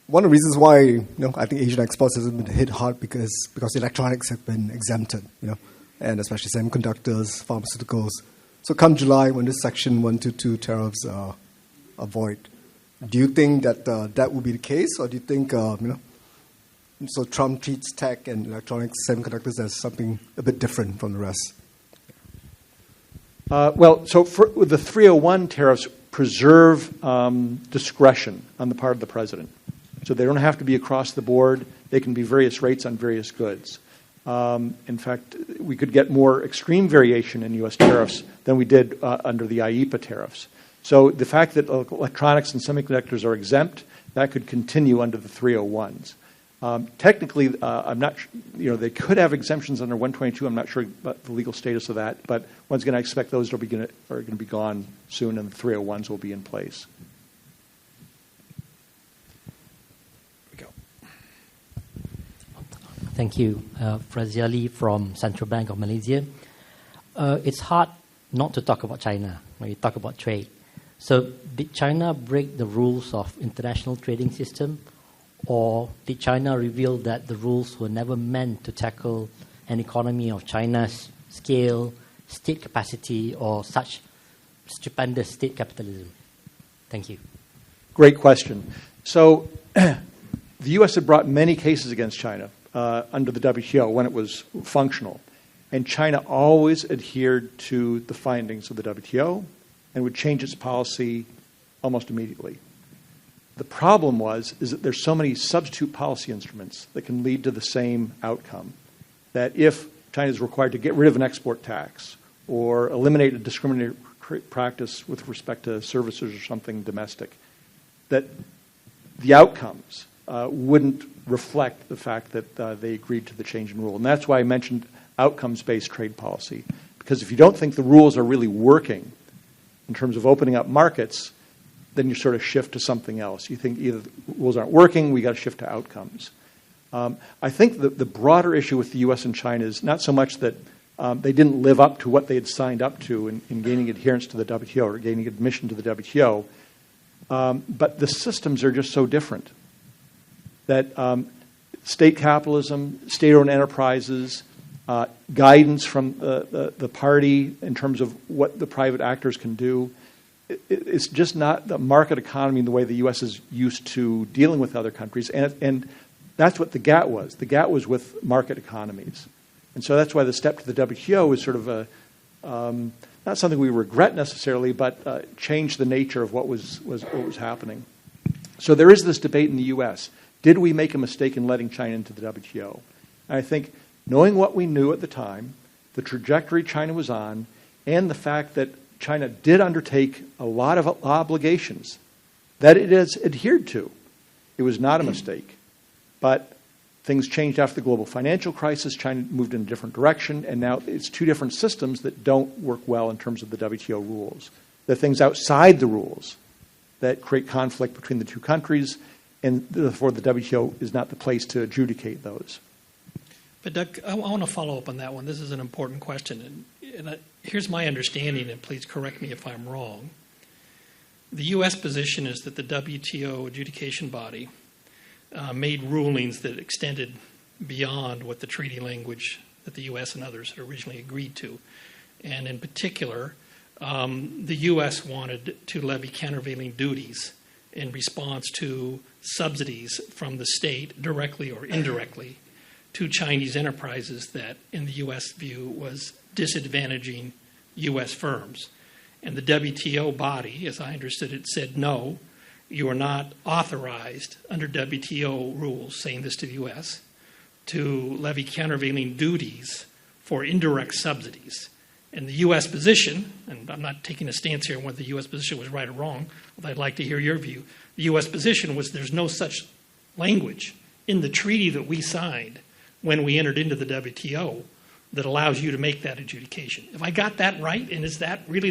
One of the reasons why I think Asian exports hasn't been hit hard because electronics have been exempted, and especially semiconductors, pharmaceuticals. So come July, when this Section 122 tariffs are void, do you think that that will be the case, or do you think so Trump treats tech and electronics, semiconductors as something a bit different from the rest? So for the 301 tariffs preserve discretion on the part of the president. So they don't have to be across the board. They can be various rates on various goods. In fact, we could get more extreme variation in U.S. tariffs than we did under the IEPA tariffs. So the fact that electronics and semiconductors are exempt, that could continue under the 301s. Technically, I'm not. They could have exemptions under 122. I'm not sure about the legal status of that. But once again, I expect those are going to be gone soon, and the 301s will be in place. Here we go. Thank you, Fraziali from Central Bank of Malaysia. It's hard not to talk about China when you talk about trade. So, did China break the rules of international trading system? Or did China reveal that the rules were never meant to tackle an economy of China's scale, state capacity, or such stupendous state capitalism? Thank you. Great question. So the U.S. had brought many cases against China under the WTO when it was functional. And China always adhered to the findings of the WTO and would change its policy almost immediately. The problem is that there's so many substitute policy instruments that can lead to the same outcome, that if China is required to get rid of an export tax or eliminate a discriminatory practice with respect to services or something domestic, that the outcomes wouldn't reflect the fact that they agreed to the change in rule. And that's why I mentioned outcomes-based trade policy, because if you don't think the rules are really working in terms of opening up markets, then you sort of shift to something else. You think either the rules aren't working, we got to shift to outcomes. I think the broader issue with the U.S. and China is not so much that they didn't live up to what they had signed up to in gaining adherence to the WTO or gaining admission to the WTO, but the systems are just so different that state capitalism, state-owned enterprises, guidance from the party in terms of what the private actors can do, it's just not the market economy in the way the U.S. is used to dealing with other countries. And that's what the GATT was. The GATT was with market economies. And so that's why the step to the WTO is sort of not something we regret necessarily, but changed the nature of what was happening. So there is this debate in the U.S. Did we make a mistake in letting China into the WTO? And I think knowing what we knew at the time, the trajectory China was on, and the fact that China did undertake a lot of obligations that it has adhered to. It was not a mistake. But things changed after the global financial crisis. China moved in a different direction, and now it's two different systems that don't work well in terms of the WTO rules. There are things outside the rules that create conflict between the two countries, and therefore the WTO is not the place to adjudicate those. But Doug, I want to follow up on that one. This is an important question. And here's my understanding, and please correct me if I'm wrong. The U.S. position is that the WTO adjudication body made rulings that extended beyond what the treaty language that the U.S. and others had originally agreed to. And in particular, the U.S. wanted to levy countervailing duties in response to subsidies from the state, directly or indirectly, to Chinese enterprises that, in the U.S. view, was disadvantaging U.S. firms. And the WTO body, as I understood it, said, no, you are not authorized under WTO rules, saying this to the U.S., to levy countervailing duties for indirect subsidies. And the U.S. position, and I'm not taking a stance here on whether the U.S. position was right or wrong, although I'd like to hear your view, the U.S. position was there's no such language in the treaty that we signed when we entered into the WTO that allows you to make that adjudication. Have I got that right? And is that really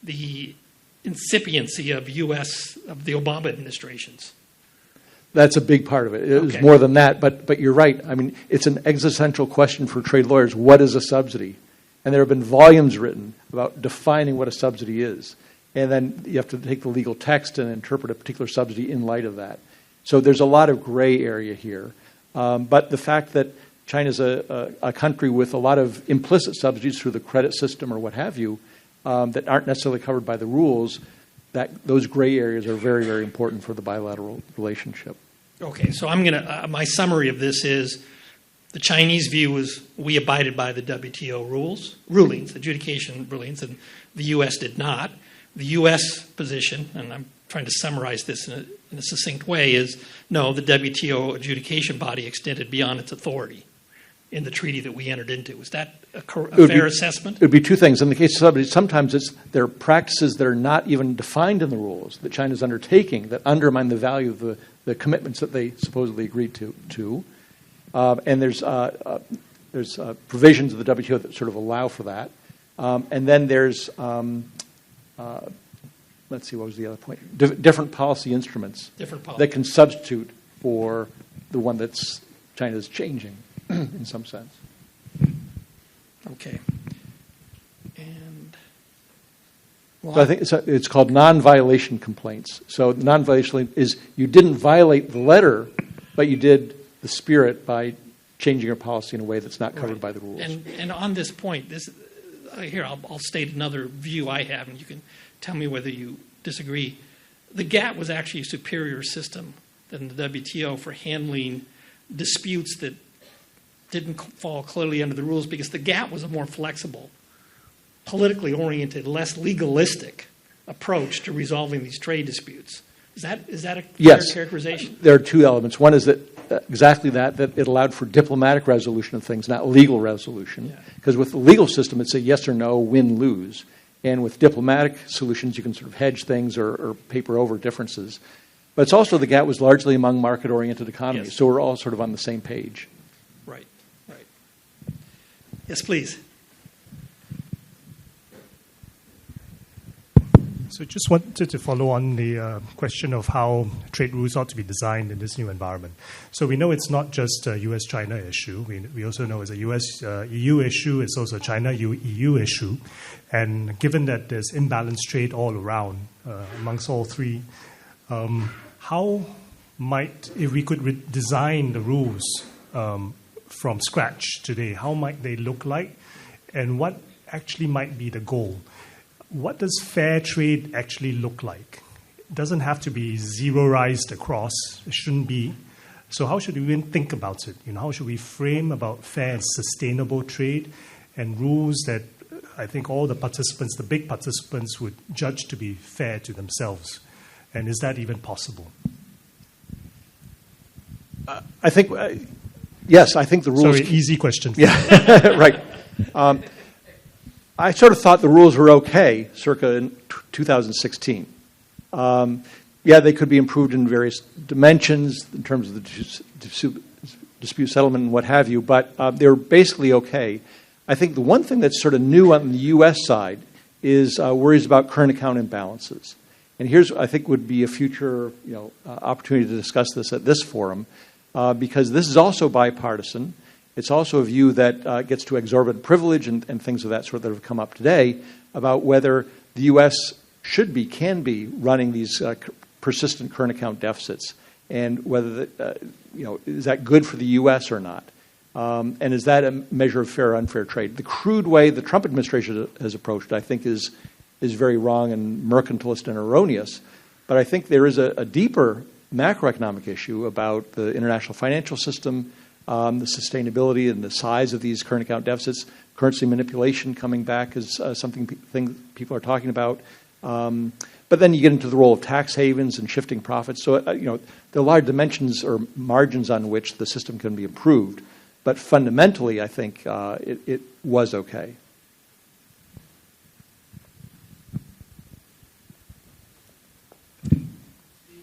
the incipiency of of the Obama administrations? That's a big part of it. It was Okay. more than that, but you're right. I mean, it's an existential question for trade lawyers. What is a subsidy? And there have been volumes written about defining what a subsidy is. And then you have to take the legal text and interpret a particular subsidy in light of that. So there's a lot of gray area here. But the fact that China's a country with a lot of implicit subsidies through the credit system or what have you that aren't necessarily covered by the rules, that those gray areas are very, very important for the bilateral relationship. Okay, so I'm going to, my summary of this is the Chinese view is we abided by the WTO rulings, adjudication rulings, and the U.S. did not. The U.S. position, and I'm trying to summarize this in a succinct way, is no, the WTO adjudication body extended beyond its authority in the treaty that we entered into. Is that a fair assessment? It would be two things. In the case of subsidies, sometimes there are practices that are not even defined in the rules that China's undertaking that undermine the value of the commitments that they supposedly agreed to. And there's provisions of the WTO that sort of allow for that. And then there's, let's see, what was the other point? Different policy instruments that can substitute for the one that's China's changing in some sense. Okay. And So I think it's called non-violation complaints. So non-violation is you didn't violate the letter, but you did the spirit by changing your policy in a way that's not covered by the rules. And on this point, here I'll state another view I have, and you can tell me whether you disagree. The GATT was actually a superior system than the WTO for handling disputes that didn't fall clearly under the rules, because the GATT was a more flexible, politically oriented, less legalistic approach to resolving these trade disputes. Is that a fair characterization? There are two elements. One is that exactly that it allowed for diplomatic resolution of things, not legal resolution. Because with the legal system, it's a yes or no, win, lose. And with diplomatic solutions, you can sort of hedge things or paper over differences. But it's also the GATT was largely among market-oriented economies, Yes. so we're all sort of on the same page. Right. Yes, please. So just wanted to follow on the question of how trade rules ought to be designed in this new environment. So we know it's not just a U.S.-China issue. We also know it's a U.S.-EU issue. It's also a China-EU issue. And given that there's imbalanced trade all around amongst all three, how might, if we could design the rules from scratch today, how might they look like? And what actually might be the goal? What does fair trade actually look like? It doesn't have to be zeroized across. It shouldn't be. So how should we even think about it? How should we frame about fair and sustainable trade and rules that I think all the participants, the big participants, would judge to be fair to themselves? And is that even possible? I think, yes, I think the rules... Sorry, easy question. Yeah, right. I sort of thought the rules were okay circa in 2016. They could be improved in various dimensions in terms of the dispute settlement and what have you, but they were basically okay. I think the one thing that's sort of new on the U.S. side is worries about current account imbalances. And here's, I think, would be a future opportunity to discuss this at this forum, because this is also bipartisan. It's also a view that gets to exorbitant privilege and things of that sort that have come up today about whether the U.S. can be running these persistent current account deficits, and whether is that good for the U.S. or not, and is that a measure of fair or unfair trade? The crude way the Trump administration has approached it, I think, is very wrong and mercantilist and erroneous. But I think there is a deeper macroeconomic issue about the international financial system, the sustainability and the size of these current account deficits, currency manipulation coming back is something people are talking about. But then you get into the role of tax havens and shifting profits. So, there are large dimensions or margins on which the system can be improved. But fundamentally, I think it was okay.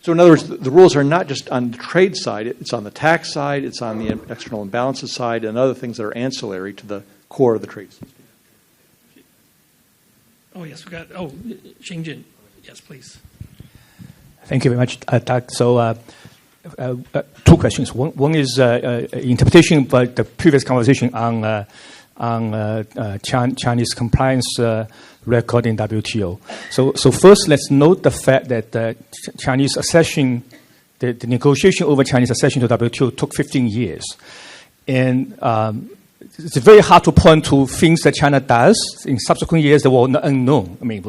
So in other words, the rules are not just on the trade side, it's on the tax side, it's on the external imbalances side, and other things that are ancillary to the core of the trade system. Oh, yes, we got, Xingjin. Yes, please. Thank you very much, Doug. So two questions. One is interpretation of the previous conversation on Chinese compliance record in WTO. So first, let's note the fact that Chinese accession, the negotiation over Chinese accession to WTO took 15 years. And it's very hard to point to things that China does in subsequent years that were unknown. I mean,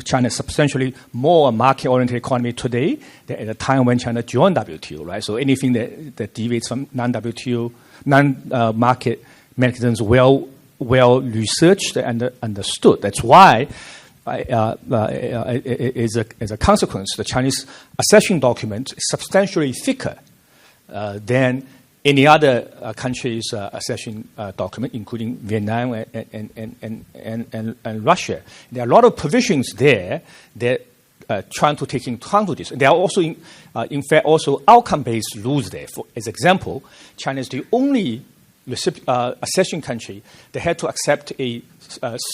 China is substantially more a market-oriented economy today than at the time when China joined WTO, right? So anything that deviates from non-WTO, non-market mechanisms well researched and understood. That's why, as a consequence, the Chinese accession document is substantially thicker than any other country's accession document, including Vietnam and Russia. There are a lot of provisions there that trying to take into account this. There are also, in fact, also outcome-based rules there. As example, China is the only accession country that had to accept a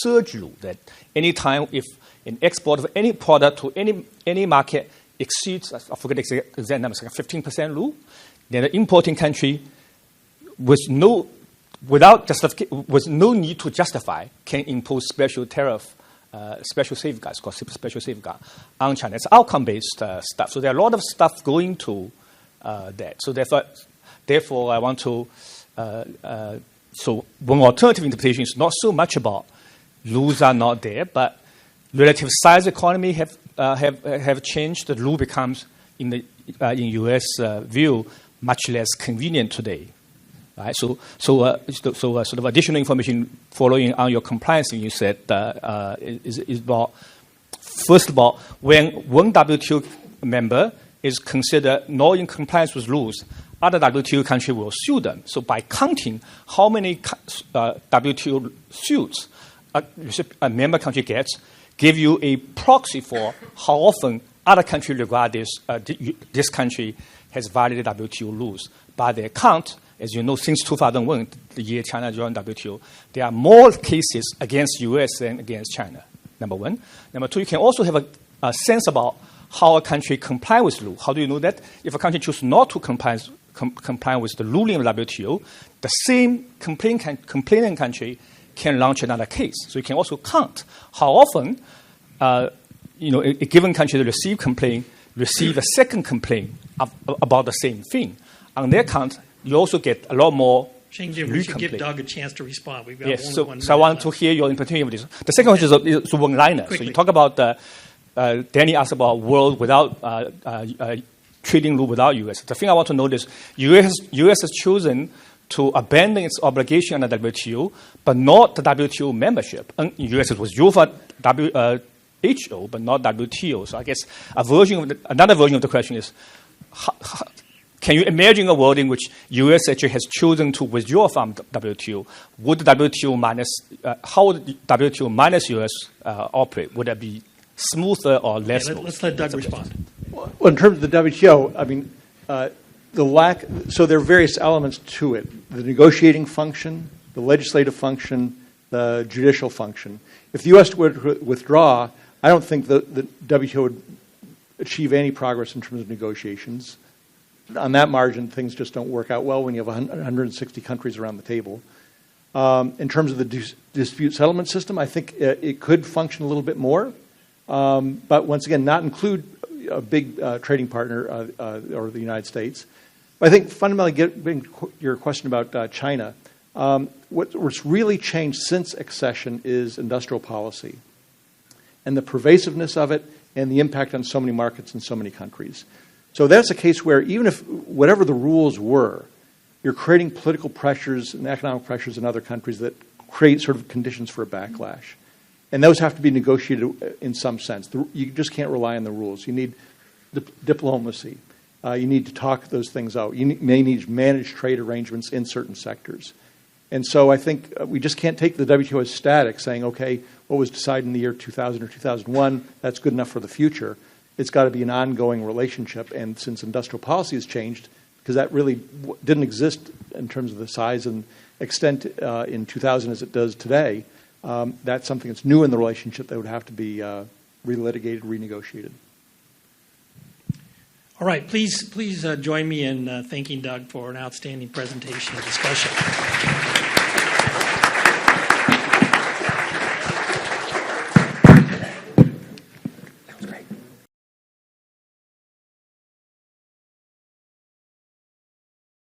surge rule that any time if an export of any product to any market exceeds, I forget the exact numbers, like a 15% rule, then the importing country with no need to justify can impose special tariff, special safeguards, called special safeguard on China. It's outcome-based stuff. So there are a lot of stuff going to that. So therefore, I want to. So one alternative interpretation is not so much about rules are not there, but relative size economy have changed. The rule becomes in U.S. View much less convenient today, right? So sort of additional information following on your compliance thing you said is about, first of all, when one WTO member is considered not in compliance with rules, other WTO country will sue them. So by counting how many WTO suits a member country gets, give you a proxy for how often other countries regard this country has violated WTO rules. By their count, as you know, since 2001, the year China joined WTO, there are more cases against U.S. than against China, number one. Number two, you can also have a sense about how a country complies with rules. How do you know that? If a country chooses not to comply with the ruling of WTO, the same complaining country can launch another case. So you can also count how often a given country that receive a second complaint about the same thing. On their count, you also get a lot more. Xingjin, we should give Doug a chance to respond. We've got yes, one so minute I want left. to hear your interpretation of this. The second question is one-liner. So you talk about Danny asked about world without trading rule without U.S. The thing I want to note is U.S. has chosen to abandon its obligation under WTO, but not the WTO membership. U.S. was for WHO, but not WTO. So I guess another version of the question is, can you imagine a world in which U.S. actually has chosen to withdraw from WTO? Would WTO how would WTO minus U.S. operate? Would it be smoother or less smooth? Let's let Doug respond. Well, in terms of the WTO, I mean, so there are various elements to it: the negotiating function, the legislative function, the judicial function. If the U.S. were to withdraw, I don't think the WTO would achieve any progress in terms of negotiations. On that margin, things just don't work out well when you have 160 countries around the table. In terms of the dispute settlement system, I think it could function a little bit more, but once again, not include a big trading partner or the United States. But I think fundamentally, getting your question about China, what's really changed since accession is industrial policy and the pervasiveness of it and the impact on so many markets in so many countries. So that's a case where even if whatever the rules were, you're creating political pressures and economic pressures in other countries that create sort of conditions for a backlash. And those have to be negotiated in some sense. You just can't rely on the rules. You need diplomacy. You need to talk those things out. You may need to manage trade arrangements in certain sectors. And so I think we just can't take the WTO as static, saying, okay, what was decided in the year 2000 or 2001, that's good enough for the future. It's got to be an ongoing relationship. And since industrial policy has changed, because that really didn't exist in terms of the size and extent in 2000 as it does today, that's something that's new in the relationship that would have to be relitigated, renegotiated. All right, please join me in thanking Doug for an outstanding presentation and discussion.